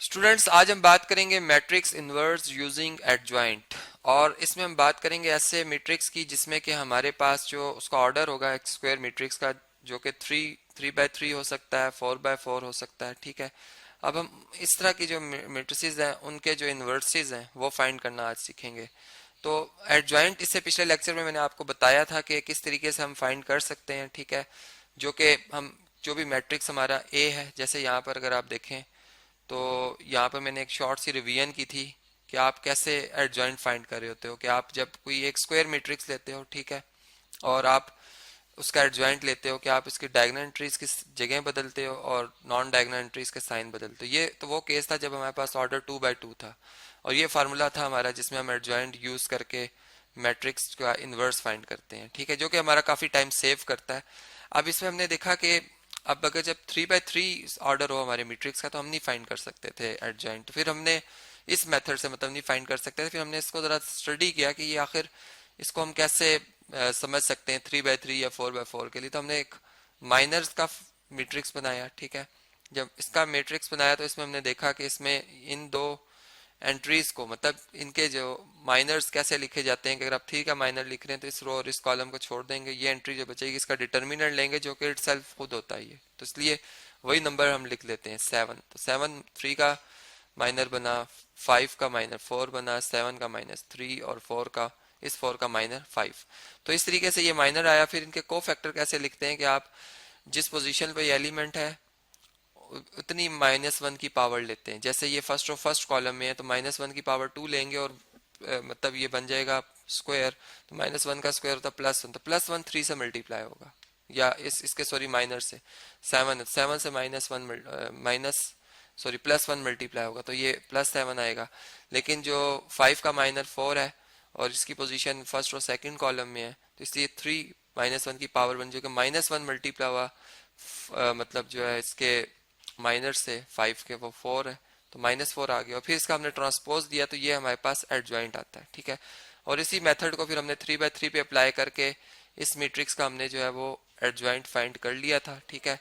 Students, आज हम बात करेंगे मैट्रिक्स इनवर्स यूजिंग एडजॉइंट। और इसमें हम बात करेंगे ऐसे मैट्रिक्स की जिसमें कि हमारे पास जो उसका ऑर्डर होगा एक स्क्वायर मैट्रिक्स का, जो कि थ्री बाय थ्री हो सकता है, फोर बाय फोर हो सकता है। ठीक है। अब हम इस तरह की जो मैट्रिसेस हैं उनके जो इन्वर्सेस हैं वो फाइंड करना आज सीखेंगे। तो एडजॉइंट, इससे पिछले लेक्चर में मैंने आपको बताया था कि किस तरीके से हम फाइंड कर सकते हैं। ठीक है। जो कि हम जो भी मैट्रिक्स हमारा ए है, जैसे यहाँ पर अगर आप देखें तो यहाँ पर मैंने एक शॉर्ट सी रिवीजन की थी कि आप कैसे एडजॉइंट फाइंड कर रहे होते हो। कि आप जब कोई एक स्क्वायर मैट्रिक्स लेते हो, ठीक है, और आप उसका एडजॉइंट लेते हो कि आप इसकी डायगोनल एंट्रीज की जगह बदलते हो और नॉन डायगोनल एंट्रीज के साइन बदलते हो। ये तो वो केस था जब हमारे पास ऑर्डर 2 by 2 था, और ये फार्मूला था हमारा जिसमें हम एडजॉइंट यूज करके मैट्रिक्स का इन्वर्स फाइंड करते हैं। ठीक है, जो कि हमारा काफी टाइम सेव करता है। अब इसमें हमने देखा कि अब अगर जब 3 by 3 ऑर्डर हो हमारे मैट्रिक्स का तो हम नहीं फाइंड कर सकते थे एडजॉइंट। फिर हमने इस मेथड से मतलब नहीं फाइंड कर सकते थे। फिर हमने इसको जरा स्टडी किया कि ये आखिर इसको हम कैसे समझ सकते हैं 3 by 3 या 4 by 4 के लिए। तो हमने एक माइनर्स का मैट्रिक्स बनाया। ठीक है। जब इसका मैट्रिक्स बनाया तो इसमें हमने देखा कि इसमें इन दो एंट्रीज को, मतलब इनके जो माइनर्स कैसे लिखे जाते हैं कि अगर आप 3 का माइनर लिख रहे हैं तो इस रो और इस कॉलम को छोड़ देंगे, ये एंट्री जो बचेगी इसका डिटर्मिनेंट लेंगे जो कि इटसेल्फ खुद होता ही है। तो इसलिए वही नंबर हम लिख लेते हैं 7। तो 7 3 का माइनर बना, 5 का माइनर 4 बना, 7 का -3 और 4 का माइनर 5। तो इस तरीके से ये माइनर आया। फिर इनके को फैक्टर कैसे लिखते हैं कि आप जिस पोजीशन पे ये एलिमेंट है उतनी -1 की पावर लेते हैं। जैसे ये फर्स्ट कॉलम में है तो -1 की पावर 2 लेंगे और मतलब ये बन जाएगा स्क्वायर। तो -1 का स्क्वायर होता है +1, तो +1 3 से मल्टीप्लाई होगा, या इसके सॉरी माइनर से 7 से +1 मल्टीप्लाई होगा तो ये +7 आएगा। लेकिन जो 5 का माइनर 4 है और इसकी पोजीशन फर्स्ट और सेकंड कॉलम में है तो इसलिए 3 -1 की पावर बन जाएगा, -1 मल्टीप्लाई हुआ मतलब जो है इसके माइनर से 5 के वो 4 है तो -4 आ गया। और फिर इसका हमने ट्रांसपोज दिया तो ये हमारे पास एडजॉइंट आता है। ठीक है। और इसी मेथड को फिर हमने 3 by 3 पे अप्लाई करके इस मैट्रिक्स का हमने जो है वो एडजॉइंट फाइंड कर लिया था। ठीक है।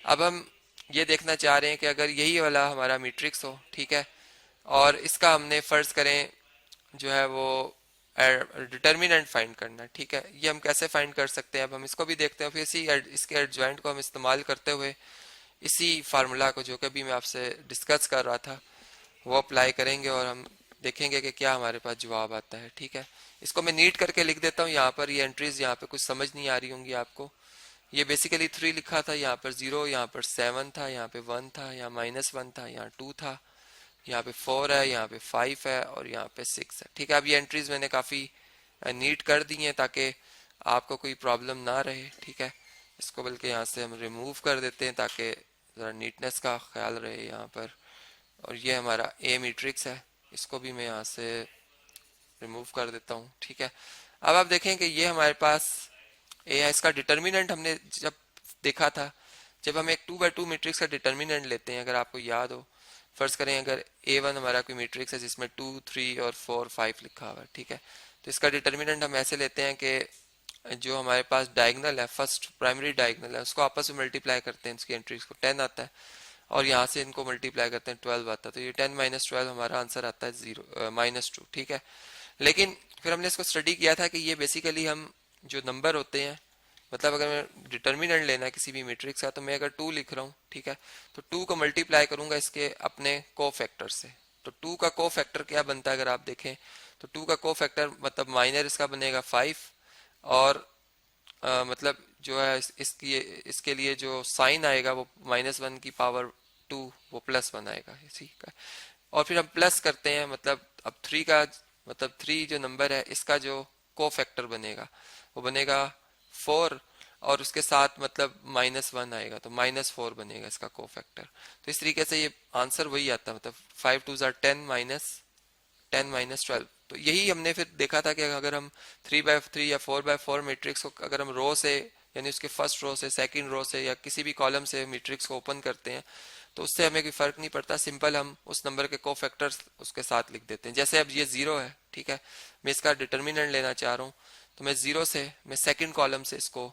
अब हम ये देखना चाह रहे हैं कि अगर यही वाला हमारा मैट्रिक्स हो, ठीक है, और इसका हमने फर्ज करें जो है वो डिटर्मिनेंट फाइंड करना है। ठीक है। ये हम कैसे फाइंड कर सकते हैं अब हम इसको भी देखते हैं। फिर इसके एडजॉइंट को हम इस्तेमाल करते हुए इसी फार्मूला को जो कभी मैं आपसे डिस्कस कर रहा था वो अप्लाई करेंगे और हम देखेंगे कि क्या हमारे पास जवाब आता है। ठीक है। इसको मैं नीट करके लिख देता हूँ यहाँ पर। ये एंट्रीज यहाँ पे कुछ समझ नहीं आ रही होंगी आपको। ये बेसिकली 3 लिखा था, यहाँ पर 0, यहाँ पर 7 था, यहाँ पे 1 था, यहाँ -1 था, यहाँ 2 था, यहाँ पे 4 है, यहाँ पे 5 है और यहाँ पे 6 है। ठीक है। अब ये एंट्रीज मैंने काफ़ी नीट कर दी हैं ताकि आपको कोई प्रॉब्लम ना रहे। ठीक है। इसको बल्कि यहाँ से हम रिमूव कर देते हैं ताकि ज़रा नीटनेस का ख्याल रहे यहाँ पर। और ये हमारा ए मैट्रिक्स है, इसको भी मैं यहाँ से रिमूव कर देता हूँ। ठीक है। अब आप देखें कि ये हमारे पास ए है। इसका डिटर्मिनेंट हमने जब देखा था, जब हम एक 2 by 2 मैट्रिक्स का डिटर्मिनेंट लेते हैं, अगर आपको याद हो, फर्ज करें अगर A1 हमारा कोई मैट्रिक्स है जिसमें 2 3 और 4 5 लिखा हुआ है। ठीक है। तो इसका डिटर्मिनेंट हम ऐसे लेते हैं कि जो हमारे पास डायगोनल है, फर्स्ट प्राइमरी डायगोनल है, उसको आपस में मल्टीप्लाई करते हैं, इसकी एंट्रीज को 10 आता है, और यहाँ से इनको मल्टीप्लाई करते हैं 12 आता है। तो ये 10 - 12 हमारा आंसर आता है -2। ठीक है। लेकिन फिर हमने इसको स्टडी किया था कि ये बेसिकली हम जो नंबर होते हैं, मतलब अगर मैं डिटर्मिनेंट लेना है किसी भी मैट्रिक्स का तो मैं अगर 2 लिख रहा हूँ, ठीक है, तो 2 को मल्टीप्लाई करूंगा इसके अपने को फैक्टर से। तो 2 का को फैक्टर क्या बनता है अगर आप देखें तो 2 का को फैक्टर मतलब माइनर इसका बनेगा 5, और मतलब जो है इसके लिए जो साइन आएगा वो -1 की पावर 2 वो +1 आएगा इसी का। और फिर हम प्लस करते हैं, मतलब अब 3 का मतलब 3 जो नंबर है इसका जो को फैक्टर बनेगा वो बनेगा 4, और उसके साथ मतलब -1 आएगा तो -4 बनेगा इसका को फैक्टर। तो इस तरीके से ये आंसर वही आता है, मतलब 5 2 10 -12। तो यही हमने फिर देखा था कि अगर हम 3 by 3 या 4 by 4 मैट्रिक्स को अगर हम रो से, यानी उसके फर्स्ट रो से, सेकंड रो से या किसी भी कॉलम से मैट्रिक्स को ओपन करते हैं तो उससे हमें कोई फर्क नहीं पड़ता, सिंपल हम उस नंबर के को फैक्टर्स उसके साथ लिख देते हैं। जैसे अब ये 0 है, ठीक है, मैं इसका डिटर्मिनेंट लेना चाह रहा हूँ तो मैं 0 से मैं सेकंड कॉलम से इसको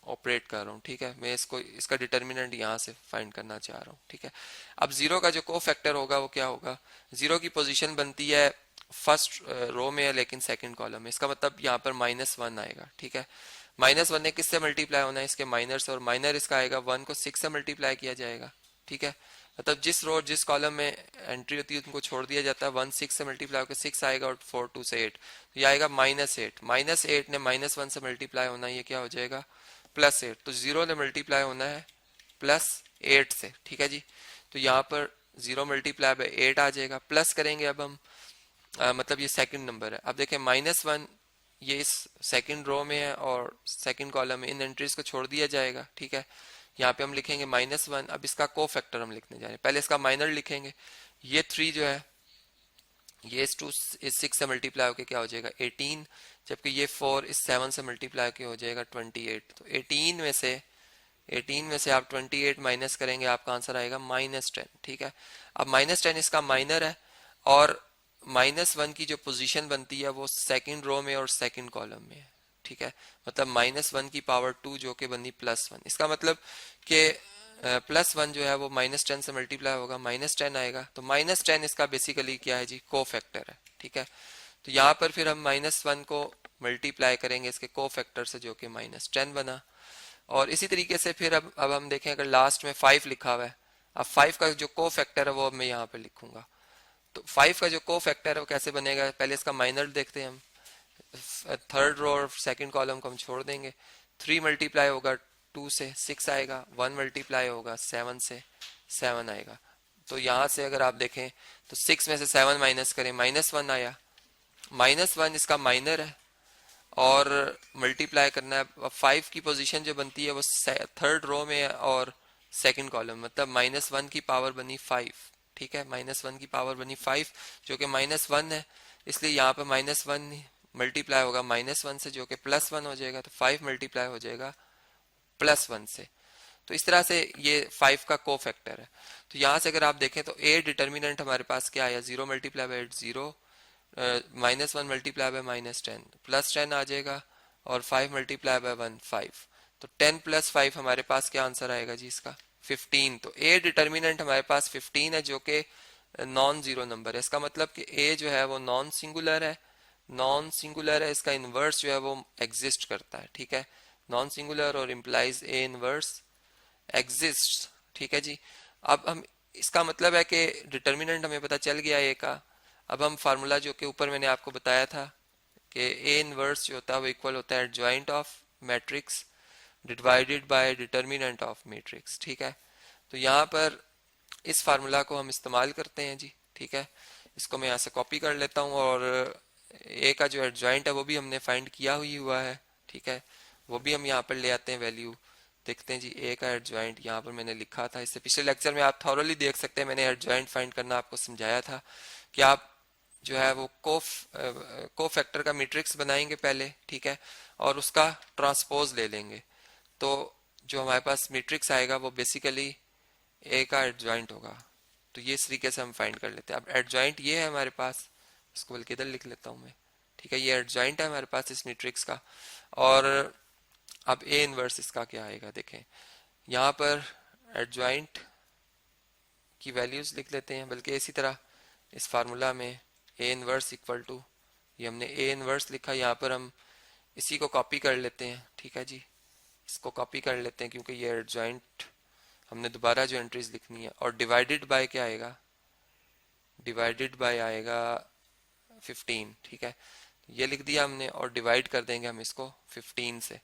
ऑपरेट कर रहा हूँ, ठीक है। मैं इसको इसका डिटर्मिनेंट यहाँ से फाइंड करना चाह रहा हूँ, ठीक है। अब जीरो का जो को फैक्टर होगा वो क्या होगा, जीरो की पोजीशन बनती है फर्स्ट रो में है लेकिन सेकंड कॉलम में, इसका मतलब यहाँ पर -1 आएगा, ठीक है। -1 ने किससे मल्टीप्लाई होना है, इसके माइनर से, और माइनर इसका आएगा 1 को 6 से मल्टीप्लाई किया जाएगा, ठीक है। मतलब जिस रो जिस कॉलम में एंट्री होती है उनको छोड़ दिया जाता है, 1 6 से मल्टीप्लाई होकर 6 आएगा और 4 2 से 8, तो ये आएगा -8। -8 ने -1 से मल्टीप्लाई होना है, ये क्या हो जाएगा +8, तो जीरो ने मल्टीप्लाई होना है +8 से, ठीक है जी। तो यहाँ पर 0 मल्टीप्लाई बाय 8 आ जाएगा, प्लस करेंगे अब हम मतलब ये सेकंड नंबर है। अब देखें -1 ये इस सेकंड रो में है और सेकंड कॉलम में, इन एंट्रीज को छोड़ दिया जाएगा, ठीक है। यहाँ पे हम लिखेंगे -1। अब इसका को फैक्टर हम लिखने जा रहे हैं, पहले इसका माइनर लिखेंगे। ये 3 जो है ये इस 2 इस 6 से मल्टीप्लाई होकर क्या हो जाएगा 18, जबकि ये 4 इस 7 से मल्टीप्लाई होकर हो जाएगा 28। तो 18 में से आप 28 माइनस करेंगे, आपका आंसर आएगा -10, ठीक है। अब -10 इसका माइनर है और -1 की जो पोजीशन बनती है वो सेकंड रो में और सेकंड कॉलम में है, ठीक है। मतलब -1 की पावर 2 जो कि बनी +1, इसका मतलब कि +1 जो है वो -10 से मल्टीप्लाई होगा, -10 आएगा। तो -10 इसका बेसिकली क्या है जी, को फैक्टर है, ठीक है। तो यहाँ पर फिर हम -1 को मल्टीप्लाई करेंगे इसके को फैक्टर से जो कि -10 बना। और इसी तरीके से फिर अब हम देखें, अगर लास्ट में 5 लिखा हुआ है, अब 5 का जो को फैक्टर है वो अब मैं यहाँ पर लिखूंगा। तो 5 का जो को फैक्टर है वो कैसे बनेगा, पहले इसका माइनर देखते हैं हम। थर्ड रो और सेकंड कॉलम को हम छोड़ देंगे। 3 मल्टीप्लाई होगा 2 से 6 आएगा, 1 मल्टीप्लाई होगा 7 से 7 आएगा। तो यहाँ से अगर आप देखें तो 6 में से 7 माइनस करें, -1 आया। -1 इसका माइनर है और मल्टीप्लाई करना है। अब 5 की पोजीशन जो बनती है वो थर्ड रो में है और सेकंड कॉलम, मतलब -1 की पावर बनी 5, ठीक है। -1 की पावर बनी 5 जो कि -1 है, इसलिए यहाँ पे -1 मल्टीप्लाई होगा -1 से जो कि +1 हो जाएगा। तो 5 मल्टीप्लाई हो जाएगा +1 से। तो इस तरह से ये 5 का को फैक्टर है। तो यहाँ से अगर आप देखें तो ए डिटर्मिनेंट हमारे पास क्या आया, 0 मल्टीप्लाई बाय 8 0, -1 मल्टीप्लाई बाय -10 +10 आ जाएगा, और 5 मल्टीप्लाई बाय 1 5। तो 10 + 5 हमारे पास क्या आंसर आएगा जी इसका 15। तो ए डिटर्मिनेंट हमारे पास 15 है जो कि नॉन जीरो नंबर है। इसका मतलब कि ए जो है वो नॉन सिंगुलर है, इसका इनवर्स जो है वो एग्जिस्ट करता है, ठीक है। नॉन सिंगुलर और इम्प्लाइज ए इनवर्स एग्जिस्ट, ठीक है जी। अब हम इसका मतलब है कि डिटर्मिनेंट हमें पता चल गया ए का। अब हम फार्मूला जो कि ऊपर मैंने आपको बताया था कि ए इनवर्स जो होता है वो इक्वल होता है adjoint of matrix divided by determinant of matrix, ठीक है। तो यहाँ पर इस फार्मूला को हम इस्तेमाल करते हैं जी, ठीक है। इसको मैं यहाँ से कॉपी कर लेता हूँ और ए का जो एडजॉइंट है वो भी हमने फाइंड किया हुआ है, ठीक है। वो भी हम यहाँ पर ले आते हैं वैल्यू, देखते हैं जी ए का एडजॉइंट यहाँ पर मैंने लिखा था। इससे पिछले लेक्चर में आप थॉरली देख सकते हैं, मैंने एडजॉइंट फाइंड करना आपको समझाया था कि आप जो है वो को फैक्टर का मैट्रिक्स बनाएंगे पहले, ठीक है, और उसका ट्रांसपोज ले लेंगे। तो जो हमारे पास मैट्रिक्स आएगा वो बेसिकली ए का एडजॉइंट होगा। तो ये इस तरीके से हम फाइंड कर लेते हैं। अब एडजॉइंट ये है हमारे पास, इसको बल्कि इधर लिख लेता हूँ मैं, ठीक है। ये एडजॉइंट है हमारे पास इस मैट्रिक्स का। और अब ए इनवर्स इसका क्या आएगा, देखें यहाँ पर एडजॉइंट की वैल्यूज लिख लेते हैं, बल्कि इसी तरह इस फार्मूला में ए इनवर्स इक्वल टू, ये हमने ए इनवर्स लिखा, यहाँ पर हम इसी को कॉपी कर लेते हैं, ठीक है जी। इसको कॉपी कर लेते हैं क्योंकि ये एडजॉइंट हमने दोबारा जो एंट्रीज लिखनी है। और डिवाइडेड बाय क्या आएगा, डिवाइडेड बाय आएगा 15, ठीक है। ये लिख दिया हमने और डिवाइड कर देंगे हम इसको 15 से।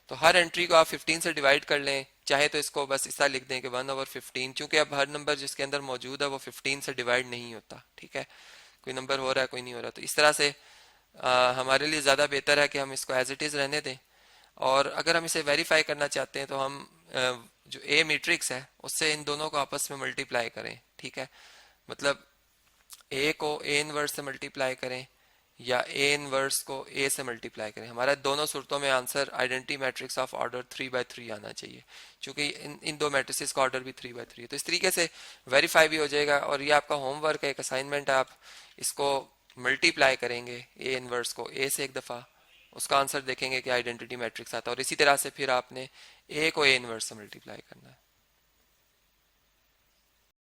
तो हर एंट्री को आप 15 से डिवाइड कर लें, चाहे तो इसको बस इस तरह लिख दें कि 1/15, क्योंकि अब हर नंबर जिसके अंदर मौजूद है वो 15 से डिवाइड नहीं होता, ठीक है। कोई नंबर हो रहा है कोई नहीं हो रहा, तो इस तरह से हमारे लिए ज़्यादा बेहतर है कि हम इसको एज इट इज़ रहने दें। और अगर हम इसे वेरीफाई करना चाहते हैं तो हम जो ए मैट्रिक्स है उससे इन दोनों को आपस में मल्टीप्लाई करें, ठीक है। मतलब ए को ए इनवर्स से मल्टीप्लाई करें या ए इनवर्स को ए से मल्टीप्लाई करें, हमारा दोनों सूरतों में answer identity matrix of order 3/3 आना चाहिए, क्योंकि इन दो मैट्रिसेस का ऑर्डर भी 3/3 है। तो इस तरीके से वेरीफाई भी हो जाएगा। और ये आपका होमवर्क है, एक असाइनमेंट है, आप इसको मल्टीप्लाई करेंगे ए इनवर्स को ए से एक दफ़ा उसका आंसर देखेंगे कि आइडेंटिटी मैट्रिक्स आता है, और इसी तरह से फिर आपने ए को ए इनवर्स से मल्टीप्लाई करना है।